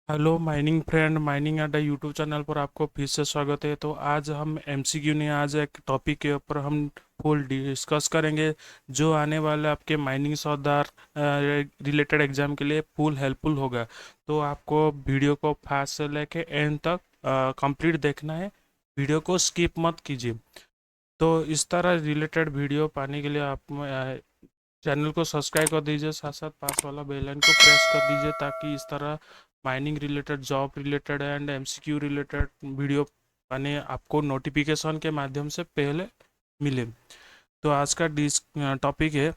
Hello mining friend, mining अड्डा YouTube channel पर आपको फिर से स्वागत है। तो आज हम एमसीक्यू नहीं, आज एक टॉपिक के ऊपर हम फुल डिस्कस करेंगे जो आने वाले आपके माइनिंग सौदार रिलेटेड एग्जाम के लिए फुल हेल्पफुल होगा। तो आपको वीडियो को फास्ट से लेके एंड तक कंप्लीट देखना है, वीडियो को स्किप मत कीजिए। तो इस तरह रिलेटेड वीडियो पाने के लिए आप चैनल को सब्सक्राइब कर दीजिए, साथ साथ पास वाला बेल आइकन को प्रेस कर दीजिए ताकि इस तरह mining related, job related and MCQ related video आने आपको नोटिफिकेशन के माध्यम से पहले मिले। तो आज का टॉपिक है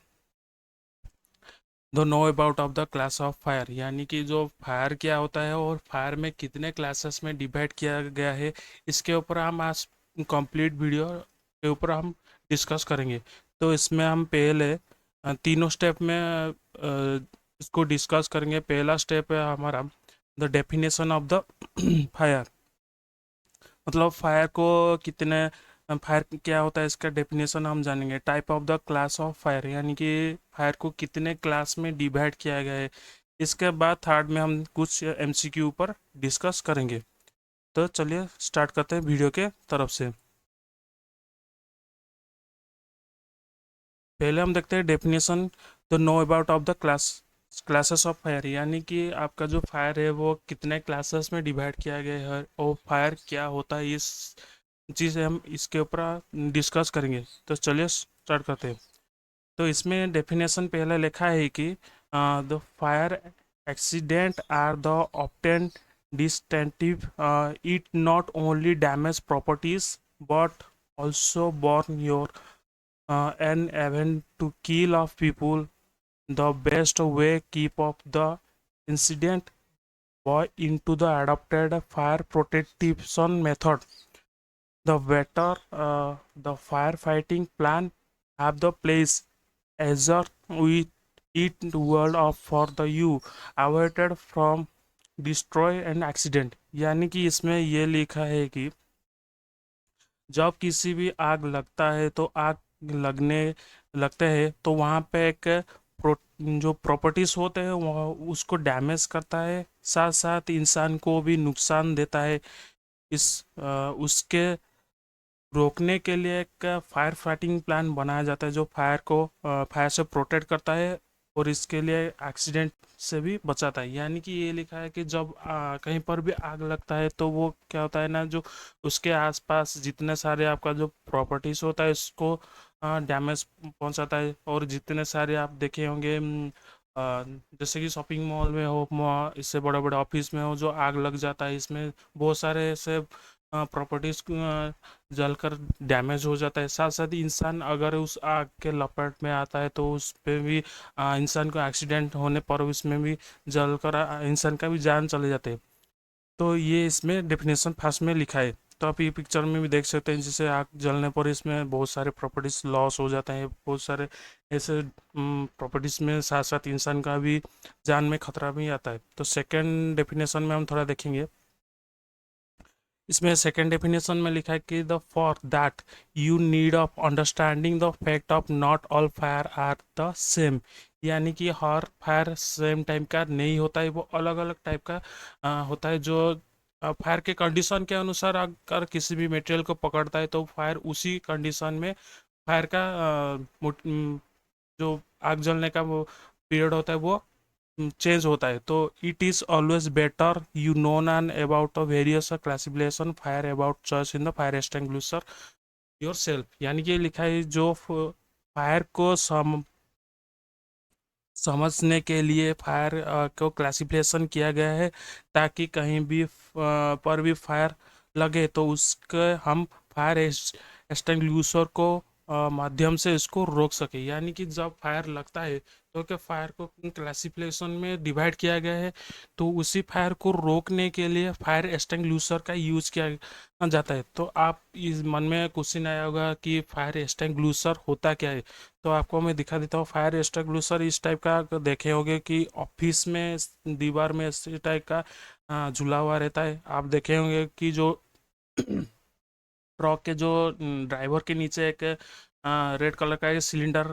the know about of the class of fire, यानी कि जो फायर क्या होता है और फायर में कितने क्लासेस में डिवाइड किया गया है। इसके ऊपर हम आज कंप्लीट वीडियो के ऊपर हम डिस्कस करेंगे। तो इसमें हम पहले तीनों स्टेप में इसको डिस्कस करेंगे। पहला स्टेप है हमारा the definition of the fire, मतलब फायर को कितने, फायर क्या होता है इसका डेफिनेशन हम जानेंगे। Type of the class of fire, यानी कि फायर को कितने क्लास में डिवाइड किया गया है। इसके बाद थर्ड में हम कुछ एमसीक्यू पर डिस्कस करेंगे। तो चलिए स्टार्ट करते हैं वीडियो के तरफ से। पहले हम देखते हैं definition the know about of the classes of fire, यानी कि आपका जो फायर है वो कितने क्लासेस में डिवाइड किया गया है और फायर क्या होता है, इस चीज़ हम इसके ऊपर डिस्कस करेंगे। तो चलिए स्टार्ट करते हैं। तो इसमें डेफिनेशन पहले लिखा है कि the fire accident are the often distinctive, it not only damage properties but also born your an event to kill of people. The best way keep up the incident by into the adopted fire protection method. The better the firefighting plan have the place as with it world of for the you avoided from destroy and accident, यानी कि इसमें ये लिखा है कि जब किसी भी आग लगता है तो आग लगने लगते हैं तो वहाँ पे एक प्रो, जो प्रॉपर्टीज होते हैं वह उसको डैमेज करता है, साथ साथ इंसान को भी नुकसान देता है। उसके रोकने के लिए एक फायर फाइटिंग प्लान बनाया जाता है जो फायर से प्रोटेक्ट करता है और इसके लिए एक्सीडेंट से भी बचाता है। यानी कि ये लिखा है कि जब कहीं पर भी आग लगता है तो वो क्या होता है ना, जो उसके आसपास जितने सारे आपका जो प्रॉपर्टीज होता है उसको डैमेज पहुंचाता है। और जितने सारे आप देखे होंगे, जैसे कि शॉपिंग मॉल में हो, इससे बड़े बड़े ऑफिस में हो, जो आग लग जाता है इसमें बहुत सारे ऐसे प्रॉपर्टीज जलकर डैमेज हो जाता है। साथ साथ ही इंसान अगर उस आग के लपेट में आता है तो उस पे भी इंसान को एक्सीडेंट होने पर उसमें भी जलकर इंसान का भी जान चले जाते हैं। तो ये इसमें डेफिनेशन फर्स्ट में लिखा है। तो आप ये पिक्चर में भी देख सकते हैं, जैसे आग जलने पर इसमें बहुत सारे प्रॉपर्टीज लॉस हो जाते हैं, बहुत सारे ऐसे प्रॉपर्टीज में साथ साथ इंसान का भी जान में खतरा भी आता है। तो सेकंड डेफिनेशन में हम थोड़ा देखेंगे। इसमें सेकेंड डेफिनेशन में लिखा है कि the for that you need of understanding the fact of not all fire are the same, यानी कि हर फायर सेम टाइप का नहीं होता है, वो अलग अलग टाइप का होता है। जो फायर के कंडीशन के अनुसार अगर किसी भी मटेरियल को पकड़ता है तो फायर उसी कंडीशन में फायर का जो आग जलने का वो पीरियड होता है वो चेंज होता है। तो it is always better you known and about the various classification fire about choice in the fire extinguisher your self, यानी कि लिखा है जो फायर को समझने के लिए फायर को क्लासिफिकेशन किया गया है ताकि कहीं भी पर भी फायर लगे तो उसके हम फायर एक्सटिंग्विशर को माध्यम से इसको रोक सके। यानी कि जब फायर लगता है तो क्या फायर को क्लासिफिकेशन में डिवाइड किया गया है, तो उसी फायर को रोकने के लिए फायर एक्सटिंग्विशर का यूज किया जाता है। तो आप इस मन में क्वेश्चन आया होगा कि फायर एक्सटिंग्विशर होता क्या है। तो आपको मैं दिखा देता हूँ। फायर एक्सटिंग्विशर इस टाइप का देखे होंगे कि ऑफिस में दीवार में इस टाइप का झूला हुआ रहता है। आप देखे होंगे कि जो ट्रक के जो ड्राइवर के नीचे एक रेड कलर का एक सिलेंडर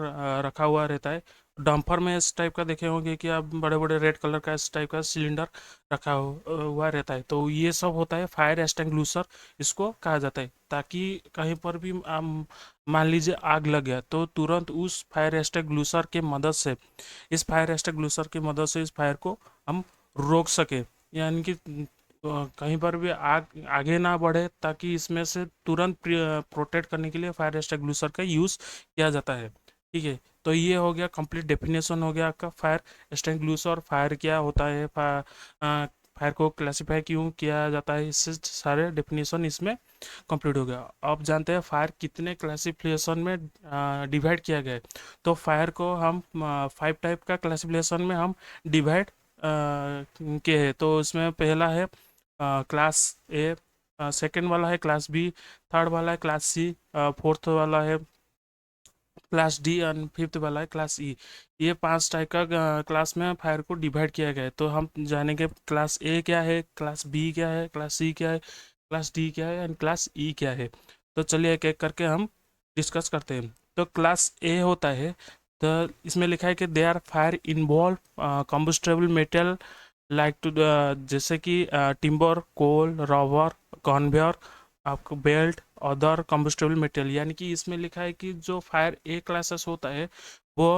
रखा हुआ रहता है। डंपर में इस टाइप का देखे होंगे कि आप बड़े बड़े रेड कलर का इस टाइप का सिलेंडर हुआ रहता है। तो ये सब होता है फायर एक्सटिंग्विशर, इसको कहा जाता है। ताकि कहीं पर भी मान लीजिए आग लग गया तो तुरंत उस फायर एक्सटिंग्विशर के मदद से, इस फायर एक्सटिंग्विशर की मदद से इस फायर को हम रोक सके। यानी कि कहीं पर भी आग आगे ना बढ़े, ताकि इसमें से तुरंत प्रोटेक्ट करने के लिए फायर एक्सटिंग्विशर का यूज़ किया जाता है। ठीक है, तो ये हो गया कंप्लीट डेफिनेशन हो गया आपका फायर एक्सटिंग्विशर, फायर क्या होता है, फायर को क्लासिफाई क्यों किया जाता है, इससे सारे डेफिनेशन इसमें कंप्लीट हो गया। अब जानते हैं फायर कितने क्लासिफिकेशन में डिवाइड किया गया है। तो फायर को हम 5 टाइप का क्लासिफिकेशन में हम डिवाइड के है। तो इसमें पहला है क्लास ए, सेकंड वाला है क्लास बी, थर्ड वाला है क्लास सी, फोर्थ वाला है क्लास डी और फिफ्थ वाला है क्लास ई। ये 5 टाइप का क्लास में फायर को डिवाइड किया गया है। तो हम जानेंगे क्लास ए क्या है, क्लास बी क्या है, क्लास सी क्या है, क्लास डी क्या है एंड क्लास ई क्या है। तो चलिए एक एक करके हम डिस्कस करते हैं। तो क्लास ए होता है, तो इसमें लिखा है कि they are fire involve combustible metal like to जैसे कि टिम्बर, कोल, रबर, कन्वेयर, आपको बेल्ट, अदर कम्बस्टेबल मटेरियल। यानी कि इसमें लिखा है कि जो फायर ए क्लासेस होता है वो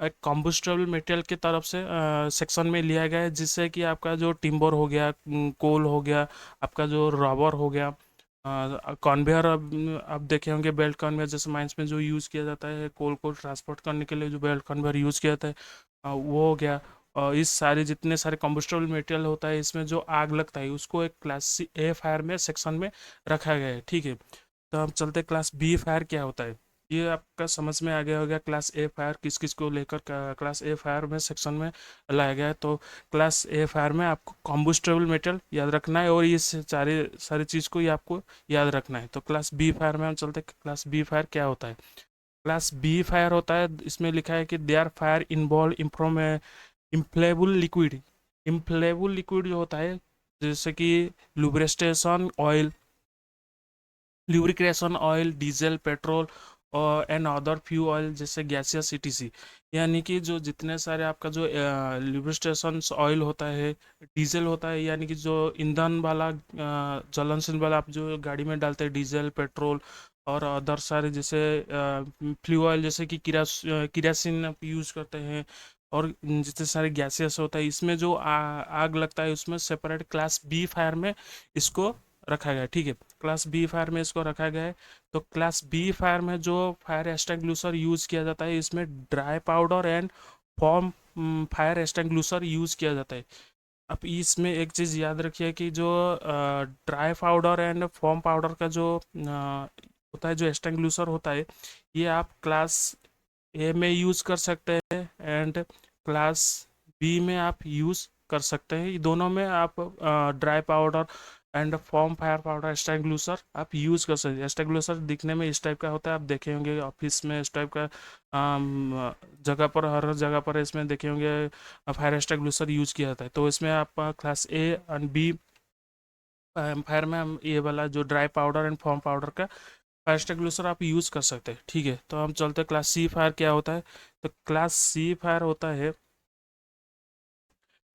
एक कम्बस्टेबल मटेरियल की तरफ से सेक्शन में लिया गया है, जिससे कि आपका जो टिम्बर हो गया, कोल हो गया, आपका जो रबर हो गया, कन्वेयर, अब देखे होंगे बेल्ट कन्वेयर जैसे माइंस में जो यूज़ किया जाता है कोल को ट्रांसपोर्ट करने के लिए, जो बेल्ट कन्वेयर यूज़ किया जाता है वो हो गया। और इस सारे जितने सारे कम्बस्टेबल मटेरियल होता है इसमें जो आग लगता है उसको एक क्लास ए फायर में सेक्शन में रखा गया है। ठीक है, तो हम चलते क्लास बी फायर क्या होता है। ये आपका समझ में आ गया होगा क्लास ए फायर किस किस को लेकर क्लास ए फायर में सेक्शन में लाया गया है। तो क्लास ए फायर में आपको कॉम्बस्टेबल मेटल याद रखना है और ये सारे सारी चीज़ को ही आपको याद रखना है। तो क्लास बी फायर में हम चलते क्लास बी फायर क्या होता है। क्लास बी फायर होता है, इसमें लिखा है कि they are fire involve inflammable liquid. Inflammable liquid जो होता है जैसे कि lubrication oil, lubrication oil, diesel, petrol और एंड अदर फ्यू ऑयल जैसे गैसियस ETC। यानी कि जो जितने सारे आपका जो ल्यूब्रिकेशन ऑयल होता है, डीजल होता है, यानी कि जो ईंधन वाला ज्वलनशील वाला आप जो गाड़ी में डालते हैं डीजल, पेट्रोल और अदर सारे जैसे फ्यू ऑयल जैसे कि किरासिन आप यूज़ करते हैं, और जितने सारे गैसेस होता है इसमें जो आग लगता है उसमें सेपरेट क्लास बी फायर में इसको रखा गया है। ठीक है, क्लास बी फायर में इसको रखा गया है। तो क्लास बी फायर में जो फायर एक्सटिंग्विशर यूज़ किया जाता है इसमें dry powder and form fire extinguisher use किया जाता है। अब इसमें एक चीज़ याद रखिए कि जो dry powder and foam powder का जो होता है, जो एक्सटिंग्विशर होता है, ये आप क्लास ए में यूज़ कर सकते हैं एंड क्लास बी में आप यूज़ कर सकते हैं। ये दोनों में आप dry powder and form fire powder extinguisher आप यूज़ कर सकते हैं। एक्सटिंग्विशर दिखने में इस टाइप का होता है, आप देखे होंगे ऑफिस में इस टाइप का जगह पर, हर जगह पर इसमें देखे होंगे फायर एक्सटिंग्विशर यूज़ किया जाता है। तो इसमें आप class A and B fire में हम ये वाला जो dry powder and foam powder का फायर एक्सटिंग्विशर आप यूज़ कर सकते हैं। ठीक है, तो हम चलते हैं क्लास सी फायर क्या होता है। तो क्लास सी फायर होता है,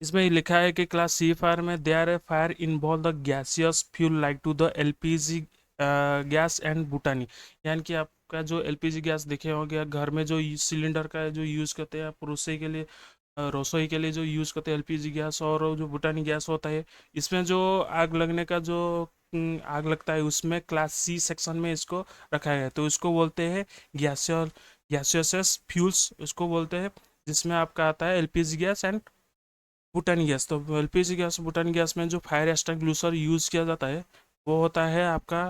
इसमें लिखा है कि क्लास सी फायर में they are a fire involve the gaseous fuel like to the LPG gas and butane. यानी कि आपका जो LPG गैस देखे होंगे घर में जो सिलेंडर का जो यूज़ करते हैं आप रसोई के लिए, रसोई के लिए जो यूज़ करते हैं LPG गैस, और जो बुटानी गैस होता है इसमें जो आग लगने का जो आग लगता है उसमें क्लास सी सेक्शन में इसको रखा गया है। तो इसको बोलते हैं गैसियर गैसियस फ्यूल्स इसको बोलते हैं, जिसमें आपका आता है LPG गैस एंड बुटानी गैस। तो LPG गैस, बुटानी गैस में जो फायर एक्सटिंग्विशर यूज़ किया जाता है वो होता है आपका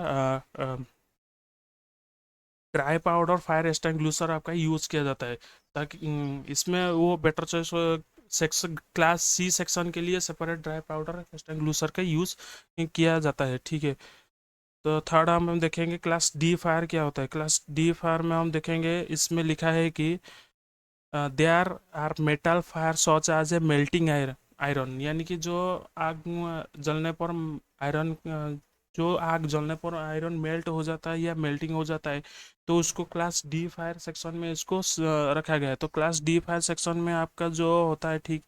ड्राई पाउडर फायर एक्सटिंग्विशर आपका यूज़ किया जाता है। ताकि इसमें वो better choice section class C section के लिए सेपरेट ड्राई पाउडर एक्सटिंग्विशर का यूज़ किया जाता है। ठीक है, तो थर्ड हम देखेंगे क्लास डी फायर क्या होता है। क्लास डी फायर में हम देखेंगे इसमें लिखा है कि there are metal fire such as a melting iron. यानी कि जो आग जलने पर आयरन जो आग जलने पर आयरन मेल्ट हो जाता है या मेल्टिंग हो जाता है, तो उसको क्लास डी फायर सेक्शन में इसको रखा गया है। तो क्लास डी फायर सेक्शन में आपका जो होता है, ठीक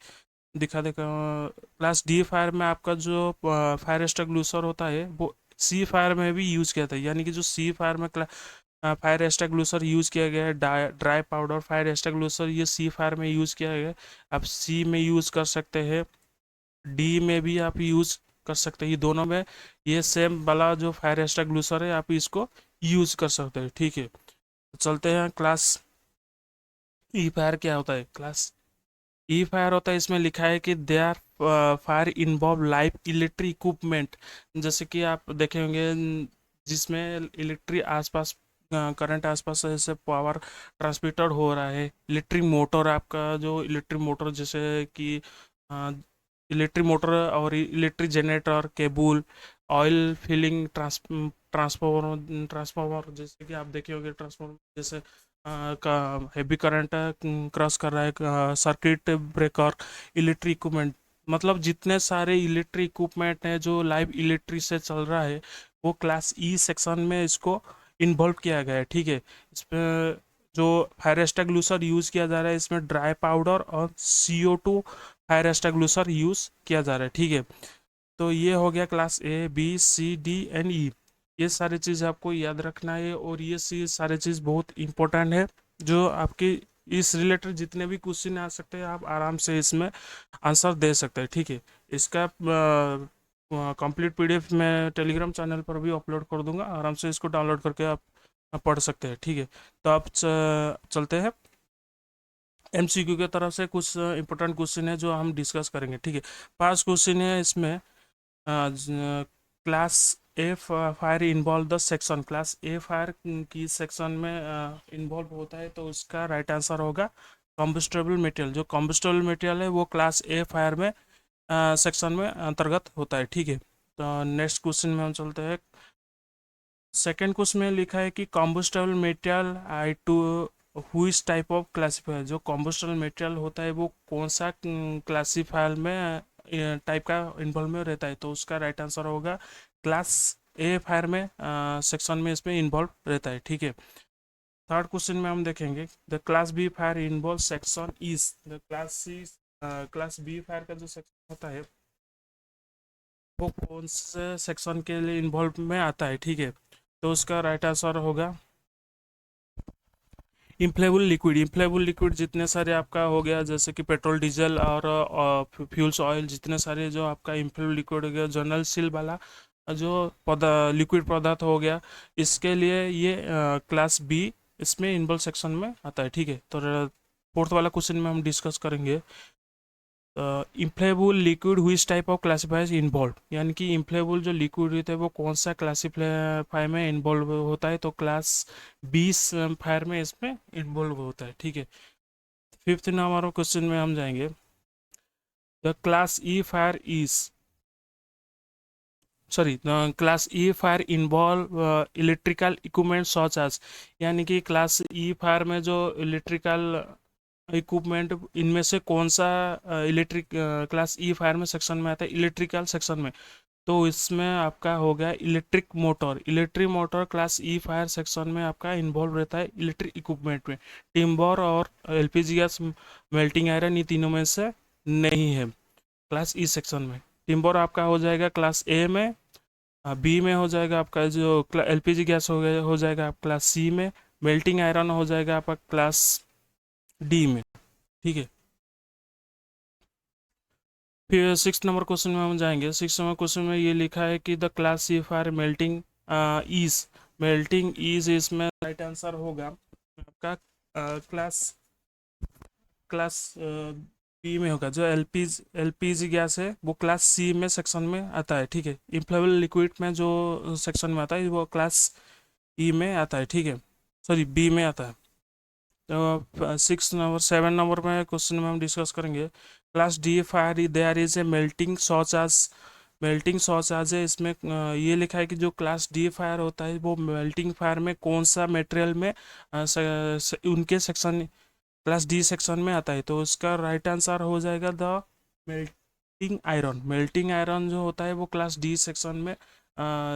दिखा देखा, क्लास डी फायर में आपका जो फायर एक्सटिंग्विशर होता है वो सी फायर में भी यूज़ किया था, यानी कि जो सी फायर में फायर एक्सटिंग्विशर यूज़ किया गया है, ड्राई पाउडर फायर एक्सटिंग्विशर, ये सी फायर में यूज़ किया गया है। आप सी में यूज़ कर सकते हैं, डी में भी आप यूज़ कर सकते हैं, ये दोनों में ये सेम वाला जो फायर एक्सटिंग्विशर है आप इसको यूज़ कर सकते हैं, ठीक है। तो चलते हैं क्लास ई फायर क्या होता है। क्लास ई फायर होता है, इसमें लिखा है कि they are fire involve live electric equipment, जैसे कि आप देखे होंगे जिसमें इलेक्ट्रिक आसपास करंट आसपास जैसे पावर ट्रांसमिटेड हो रहा है, इलेक्ट्रिक मोटर, आपका जो इलेक्ट्रिक मोटर जैसे कि इलेक्ट्रिक मोटर और electric generator, cable, oil filling, transformer जैसे कि आप देखे होंगे, ट्रांसफॉर्मर जैसे का हैवी करंट क्रॉस कर रहा है, सर्किट ब्रेकर, इलेक्ट्रिक इक्विपमेंट, मतलब जितने सारे इलेक्ट्रिक इक्विपमेंट हैं जो लाइव इलेक्ट्रिक से चल रहा है वो क्लास ई सेक्शन में इसको इन्वॉल्व किया गया है, ठीक है। इसमें जो फायर एक्सटिंग्विशर यूज़ किया जा रहा है, इसमें ड्राई पाउडर और CO2 फायर एक्सटिंग्विशर यूज़ किया जा रहा है, ठीक है। तो ये हो गया class A B C D and E, ये सारी चीज़ आपको याद रखना है, और ये सारी चीज़ बहुत इंपॉर्टेंट है, जो आपकी इस रिलेटेड जितने भी क्वेश्चन आ सकते हैं आप आराम से इसमें आंसर दे सकते हैं, ठीक है। इसका कंप्लीट PDF मैं टेलीग्राम चैनल पर भी अपलोड कर दूंगा, आराम से इसको डाउनलोड करके आप पढ़ सकते हैं, ठीक है। तो आप चलते हैं MCQ की तरफ से कुछ इंपॉर्टेंट क्वेश्चन है जो हम डिस्कस करेंगे, ठीक है। फर्स्ट क्वेश्चन है इसमें, class A fire involve the section, class A fire की सेक्शन में इन्वॉल्व होता है, तो उसका राइट आंसर होगा कॉम्बस्टेबल मटेरियल। जो कॉम्बस्टेबल मटेरियल है वो क्लास ए फायर में सेक्शन में अंतर्गत होता है, ठीक है। तो नेक्स्ट क्वेश्चन में हम चलते हैं। सेकेंड क्वेश्चन में लिखा है कि combustible material I to which type of classifier, जो कॉम्बस्टेबल मटेरियल होता है वो कौन सा क्लासीफायर में टाइप का इन्वॉल्व में रहता है, तो उसका राइट आंसर होगा क्लास ए फायर में सेक्शन में इसमें इन्वॉल्व रहता है, ठीक है। थर्ड क्वेश्चन में हम देखेंगे the class B fire involve section is, the class B fire का जो सेक्शन होता है वो कौन से सेक्शन के लिए इन्वॉल्व में आता है, ठीक है। तो उसका राइट आंसर होगा इम्फ्लेबल लिक्विड। इम्फ्लेबल लिक्विड जितने सारे आपका हो गया, जैसे कि पेट्रोल, डीजल और फ्यूल्स ऑयल, जितने सारे जो आपका इम्फ्लेबल लिक्विड हो गया, जनरल सील वाला जो लिक्विड पदार्थ हो गया, इसके लिए ये क्लास बी इसमें इन्वॉल्व सेक्शन में आता है, ठीक है। तो फोर्थ वाला क्वेश्चन में हम डिस्कस करेंगे inflammable liquid which type of classifies involve, यानी कि इम्फ्लेबल जो लिक्विड होता है वो कौन सा क्लासीफाई में इन्वॉल्व होता है, तो क्लास 20 फायर में इसमें इन्वॉल्व होता है, ठीक है। फिफ्थ नंबर क्वेश्चन में हम जाएंगे the class E fire is, sorry, class E fire involve electrical equipment such as, यानी कि क्लास ई फायर में जो इलेक्ट्रिकल इक्विपमेंट, इनमें से कौन सा इलेक्ट्रिक क्लास ई फायर में सेक्शन में आता है, इलेक्ट्रिकल सेक्शन में, तो इसमें आपका हो गया electric motor. Electric motor class E fire section में आपका इन्वॉल्व रहता है इलेक्ट्रिक इक्विपमेंट में। टिम्बर और LPG गैस, मेल्टिंग आयरन, ये तीनों में से नहीं है क्लास ई सेक्शन में। टिम्बर आपका हो जाएगा क्लास ए में, बी में हो जाएगा आपका जो LPG गैस हो जाएगा आप क्लास सी में, मेल्टिंग आयरन हो जाएगा आपका क्लास डी में, ठीक है। फिर सिक्स नंबर क्वेश्चन में हम जाएंगे। सिक्स नंबर क्वेश्चन में ये लिखा है कि the class C fire melting is, melting is इसमें राइट आंसर होगा आपका क्लास क्लास बी में होगा। जो LPG गैस है वो क्लास सी में सेक्शन में आता है, ठीक है। इम्फ्लेबल लिक्विड में जो सेक्शन में आता है वो क्लास ई में आता है, ठीक है, सॉरी बी में आता है। तो सेवन नंबर में क्वेश्चन में हम डिस्कस करेंगे class D fire there is a melting such आज, मेल्टिंग सॉच आज है, इसमें ये लिखा है कि जो क्लास डी फायर होता है वो मेल्टिंग फायर में कौन सा मटेरियल में उनके सेक्शन क्लास डी सेक्शन में आता है, तो उसका राइट आंसर हो जाएगा the melting iron. Melting iron जो होता है वो क्लास डी सेक्शन में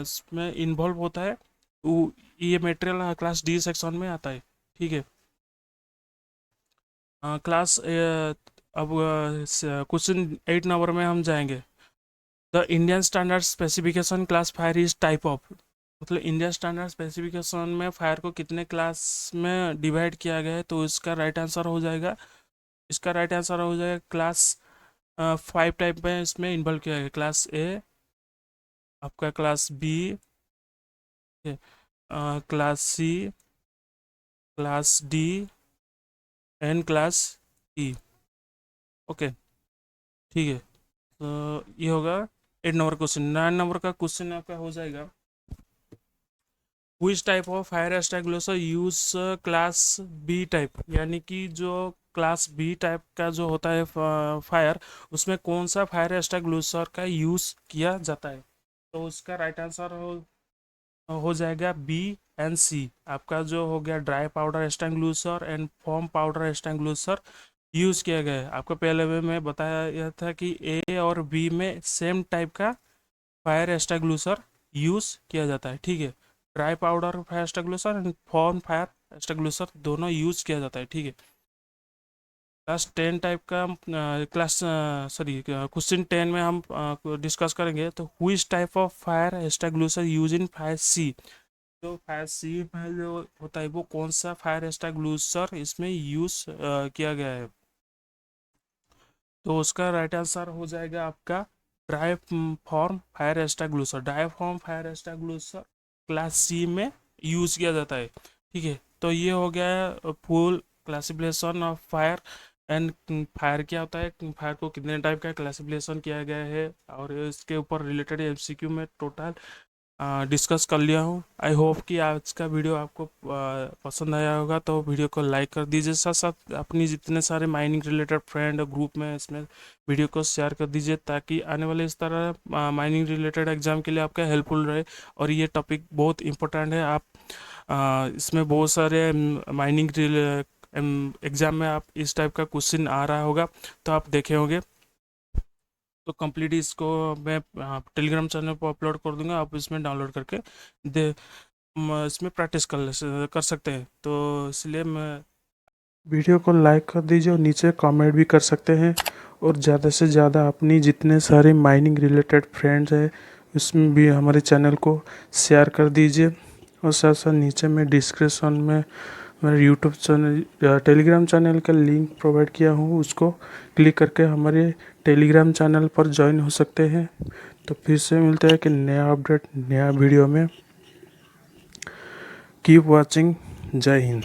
इसमें इन्वॉल्व होता है, ये मटेरियल क्लास डी सेक्शन में आता है, ठीक है। क्लास अब क्वेश्चन 8 नंबर में हम जाएंगे। The Indian standard specification class fire is type of, मतलब इंडियन स्टैंडर्ड स्पेसिफिकेशन में फायर को कितने क्लास में डिवाइड किया गया है, तो इसका राइट आंसर हो जाएगा, इसका राइट आंसर हो जाएगा क्लास 5 टाइप में इसमें इन्वॉल्व किया गया। क्लास ए, आपका class B, class C, class D and class E. Okay, ठीक है। तो ये होगा 8 नंबर क्वेश्चन। 9 नंबर का क्वेश्चन आपका हो जाएगा, which type of fire extinguisher use class B type, यानी कि जो क्लास बी टाइप का जो होता है फायर, उसमें कौन सा फायर एक्सटिंग्विशर का यूज किया जाता है। तो उसका राइट आंसर हो जाएगा बी एंड सी। आपका जो हो गया dry powder extinguisher and foam powder extinguisher use किया गया है। आपको पहले में मैं बताया यह था कि ए और बी में सेम टाइप का फायर एक्सटिंग्विशर यूज़ किया जाता है, ठीक है। Dry powder fire extinguisher and foam fire extinguisher दोनों यूज़ किया जाता है, ठीक है। क्लास 10 टाइप का क्लास सॉरी क्वेश्चन 10 में हम डिस्कस करेंगे। तो which type of fire extinguisher use in fire C, जो फायर सी में जो होता है वो कौन सा फायर एक्सटिंग्विशर इसमें यूज़ किया गया है। तो उसका राइट आंसर हो जाएगा आपका dry form fire extinguisher. Dry form fire extinguisher class C में यूज़ किया जाता है, ठीक है। तो ये हो गया full classification of fire and fire क्या होता है, फायर को कितने टाइप का क्लासिफिकेशन किया गया है, और इसके ऊपर रिलेटेड एमसीक्यू में टोटल डिस्कस कर लिया हूँ। आई होप कि आज का वीडियो आपको पसंद आया होगा, तो वीडियो को लाइक कर दीजिए, साथ साथ अपनी जितने सारे माइनिंग रिलेटेड फ्रेंड ग्रुप में इसमें वीडियो को शेयर कर दीजिए, ताकि आने वाले इस तरह माइनिंग रिलेटेड एग्जाम के लिए आपका हेल्पफुल रहे। और ये टॉपिक बहुत इंपॉर्टेंट है, आप इसमें बहुत सारे माइनिंग एग्जाम में आप इस टाइप का क्वेश्चन आ रहा होगा, तो आप देखे होंगे। तो कंप्लीट इसको मैं टेलीग्राम चैनल पर अपलोड कर दूंगा, आप इसमें डाउनलोड करके दे इसमें प्रैक्टिस कर सकते हैं। तो इसलिए मैं वीडियो को लाइक कर दीजिए और नीचे कमेंट भी कर सकते हैं, और ज़्यादा से ज़्यादा अपनी जितने सारे माइनिंग रिलेटेड फ्रेंड्स हैं उसमें भी हमारे चैनल को शेयर कर दीजिए। और साथ साथ नीचे में डिस्क्रिप्शन में मेरे यूट्यूब चैनल टेलीग्राम चैनल का लिंक प्रोवाइड किया हूँ, उसको क्लिक करके हमारे टेलीग्राम चैनल पर ज्वाइन हो सकते हैं। तो फिर से मिलते हैं कि नया अपडेट नया वीडियो में। Keep watching. जय हिंद।